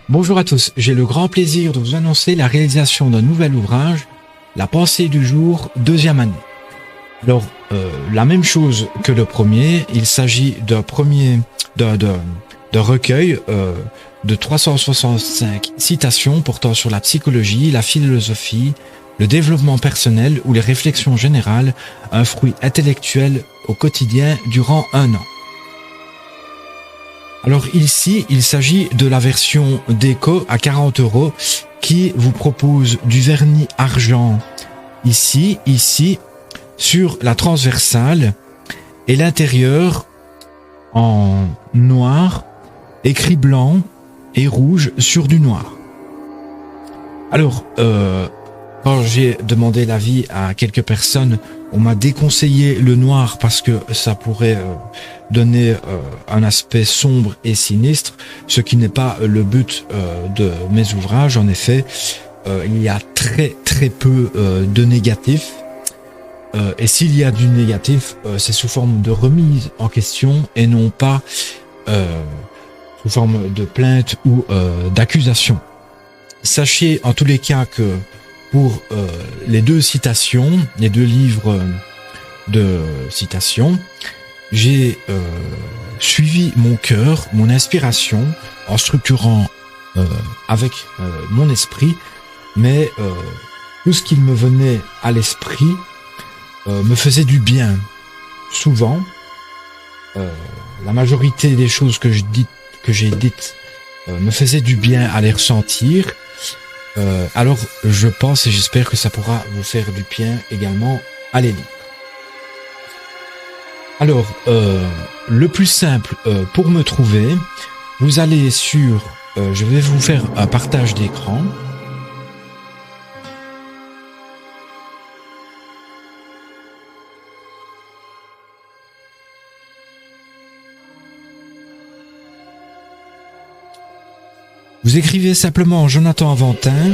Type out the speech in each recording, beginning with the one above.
Bonjour à tous, j'ai le grand plaisir de vous annoncer la réalisation d'un nouvel ouvrage, La pensée du jour, deuxième année. Alors, la même chose que le premier, il s'agit d'un recueil de 365 citations portant sur la psychologie, la philosophie, le développement personnel ou les réflexions générales, un fruit intellectuel au quotidien durant un an. Alors ici, il s'agit de la version déco à 40 € qui vous propose du vernis argent ici, sur la transversale et l'intérieur en noir, écrit blanc et rouge sur du noir. Alors, quand j'ai demandé l'avis à quelques personnes, on m'a déconseillé le noir parce que ça pourrait donner un aspect sombre et sinistre, ce qui n'est pas le but de mes ouvrages. En effet, il y a très peu de négatifs. Et s'il y a du négatif, c'est sous forme de remise en question et non pas sous forme de plainte ou d'accusation. Sachez en tous les cas que pour les deux livres de citations, j'ai suivi mon cœur, mon inspiration, en structurant avec mon esprit, mais tout ce qui me venait à l'esprit me faisait du bien. Souvent, la majorité des choses que j'ai dites me faisaient du bien à les ressentir. Alors je pense et j'espère que ça pourra vous faire du bien également à les lire. Alors le plus simple pour me trouver, vous allez sur je vais vous faire un partage d'écran. Vous écrivez simplement Jonathan Aventin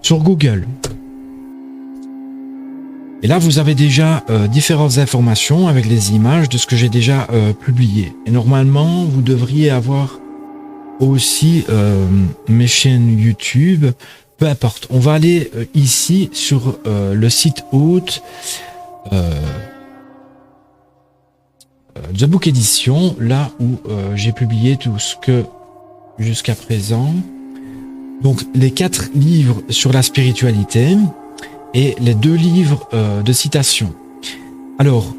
sur Google. Et là, vous avez déjà différentes informations avec les images de ce que j'ai déjà publié. Et normalement, vous devriez avoir aussi mes chaînes YouTube. Peu importe. On va aller ici sur le site hôte The Book Edition, là où j'ai publié tout ce que jusqu'à présent. Donc les 4 livres sur la spiritualité et les 2 livres de citation. Alors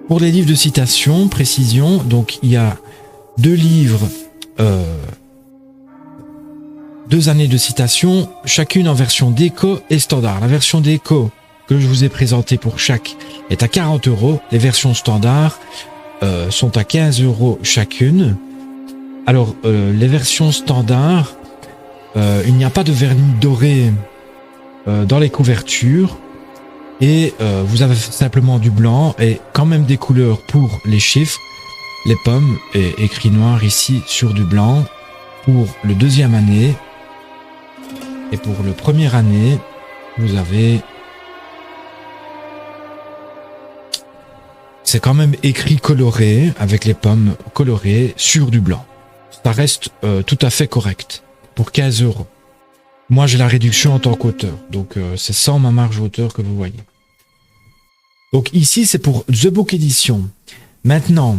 pour les livres de citation, précision, donc il y a 2 livres, 2 années de citation, chacune en version déco et standard. La version déco que je vous ai présenté pour chaque est à 40 €. Les versions standards sont à 15 € chacune. Alors, les versions standards, il n'y a pas de vernis doré dans les couvertures. Et vous avez simplement du blanc et quand même des couleurs pour les chiffres. Les pommes est écrit noir ici sur du blanc pour le deuxième année. Et pour le première année, vous avez... C'est quand même écrit coloré, avec les pommes colorées sur du blanc. Ça reste tout à fait correct, pour 15 €. Moi, j'ai la réduction en tant qu'auteur, donc c'est sans ma marge auteur que vous voyez. Donc ici, c'est pour The Book Edition. Maintenant,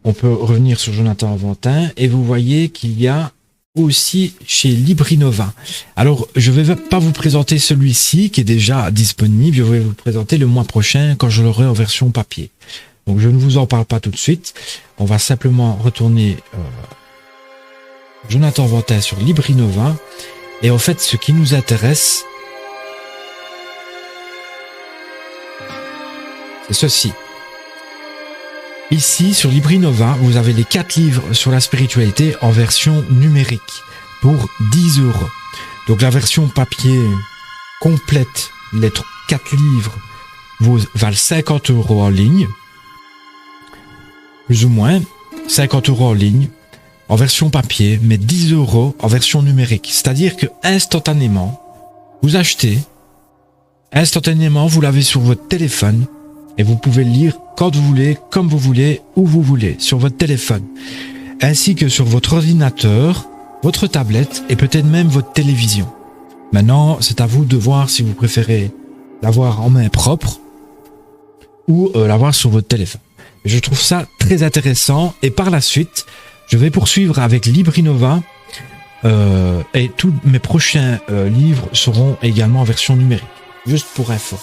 on peut revenir sur Jonathan Aventin, et vous voyez qu'il y a aussi chez Librinova. Alors, je vais pas vous présenter celui-ci qui est déjà disponible, je vais vous le présenter le mois prochain quand je l'aurai en version papier. Donc, je ne vous en parle pas tout de suite. On va simplement retourner Jonathan Aventin sur Librinova. Et en fait, ce qui nous intéresse, c'est ceci. Ici, sur Librinova, vous avez les 4 livres sur la spiritualité en version numérique pour 10 €. Donc la version papier complète, les 4 livres, valent 50 € en ligne. Plus ou moins 50 € en ligne, en version papier, mais 10 € en version numérique. C'est-à-dire que instantanément, vous achetez, instantanément, vous l'avez sur votre téléphone, Et vous pouvez le lire quand vous voulez, comme vous voulez, où vous voulez, sur votre téléphone, ainsi que sur votre ordinateur, votre tablette et peut-être même votre télévision. Maintenant, c'est à vous de voir si vous préférez l'avoir en main propre ou l'avoir sur votre téléphone. Je trouve ça très intéressant et par la suite, je vais poursuivre avec LibriNova et tous mes prochains livres seront également en version numérique, juste pour info.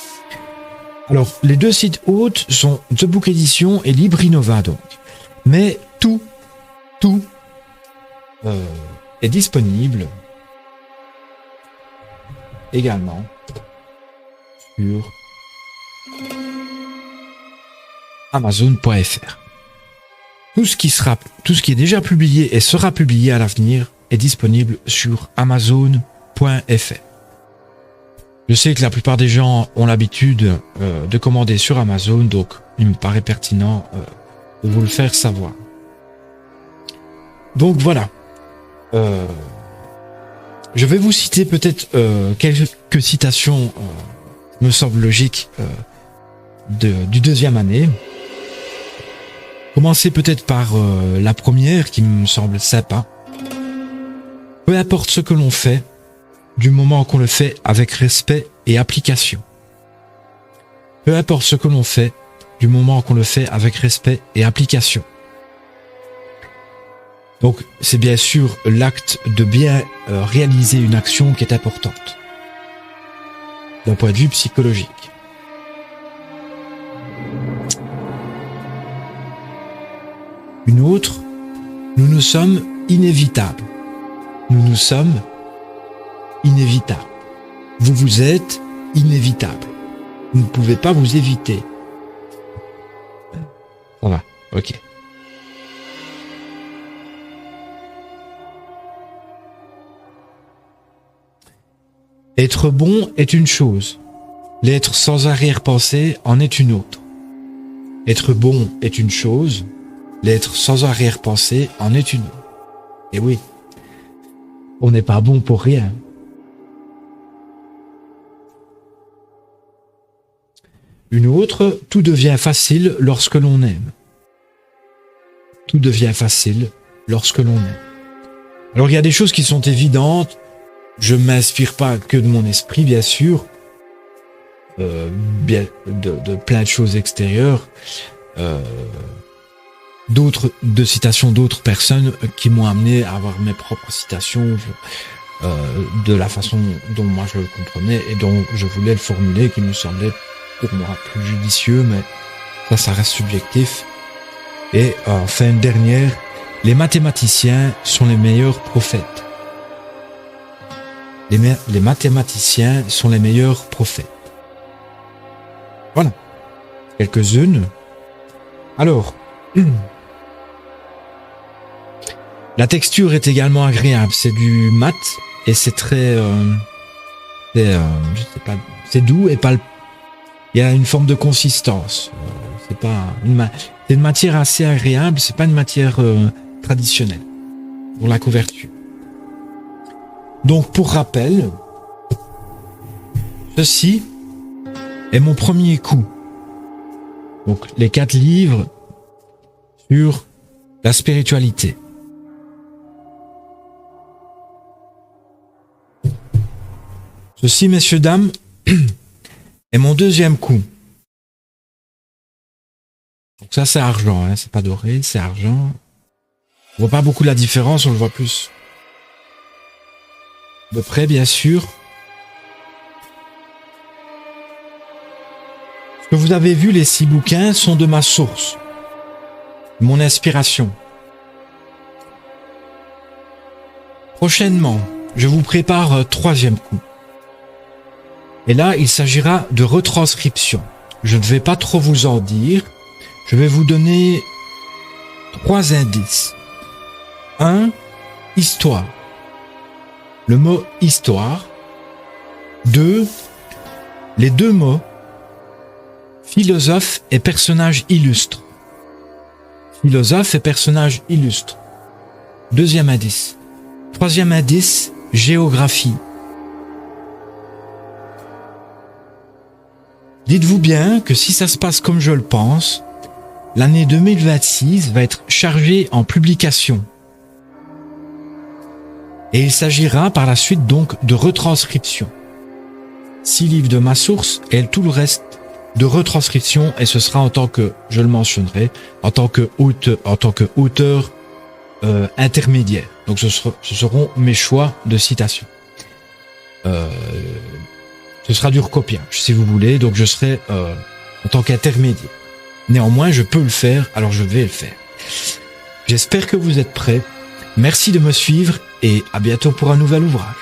Alors, les deux sites hôtes sont The Book Edition et LibriNova donc. Mais tout est disponible également sur Amazon.fr. Tout ce qui est déjà publié et sera publié à l'avenir est disponible sur Amazon.fr. Je sais que la plupart des gens ont l'habitude de commander sur Amazon, donc il me paraît pertinent de vous le faire savoir. Donc voilà. Je vais vous citer peut-être quelques citations, me semble logique, du deuxième année. Commencer peut-être par la première qui me semble sympa. Peu importe ce que l'on fait, du moment qu'on le fait avec respect et application. Peu importe ce que l'on fait, du moment qu'on le fait avec respect et application. Donc, c'est bien sûr l'acte de bien réaliser une action qui est importante, d'un point de vue psychologique. Une autre, nous sommes inévitables. Nous sommes inévitables. Vous êtes inévitable. Vous ne pouvez pas vous éviter. Ça va, ok. Être bon est une chose. L'être sans arrière-pensée en est une autre. Être bon est une chose. L'être sans arrière-pensée en est une autre. Et oui, on n'est pas bon pour rien. Une autre, tout devient facile lorsque l'on aime. Tout devient facile lorsque l'on aime. Alors il y a des choses qui sont évidentes. Je ne m'inspire pas que de mon esprit, bien sûr. De plein de choses extérieures. De citations d'autres personnes qui m'ont amené à avoir mes propres citations de la façon dont moi je le comprenais et dont je voulais le formuler, qui me semblait pour moi plus judicieux, mais ça reste subjectif. Et enfin une dernière, les mathématiciens sont les meilleurs prophètes. Les mathématiciens sont les meilleurs prophètes. Voilà, quelques-unes. Alors, la texture est également agréable. C'est du mat et c'est très, je sais pas, c'est doux et pas. Il y a une forme de consistance. C'est pas c'est une matière assez agréable. C'est pas une matière traditionnelle pour la couverture. Donc, pour rappel, ceci est mon premier coup. Donc, les 4 livres sur la spiritualité. Ceci, messieurs, dames, est mon deuxième coup. Donc ça, c'est argent, hein, c'est pas doré, c'est argent. On voit pas beaucoup la différence, on le voit plus de près, bien sûr. Ce que vous avez vu, les 6 bouquins sont de ma source, de mon inspiration. Prochainement, je vous prépare un 3e coup. Et là, il s'agira de retranscription. Je ne vais pas trop vous en dire. Je vais vous donner 3 indices. 1. Histoire. Le mot histoire. 2. Les 2 mots philosophe et personnage illustre. Philosophe et personnage illustre. 2e indice. 3e indice, géographie. Dites-vous bien que si ça se passe comme je le pense, l'année 2026 va être chargée en publications. Et il s'agira par la suite donc de retranscription. 6 livres de ma source et tout le reste de retranscription, et ce sera en tant que, je le mentionnerai, en tant que auteur intermédiaire. Donc ce seront mes choix de citation. Ce sera du recopiage, si vous voulez, donc je serai en tant qu'intermédiaire. Néanmoins, je peux le faire, alors je vais le faire. J'espère que vous êtes prêts. Merci de me suivre et à bientôt pour un nouvel ouvrage.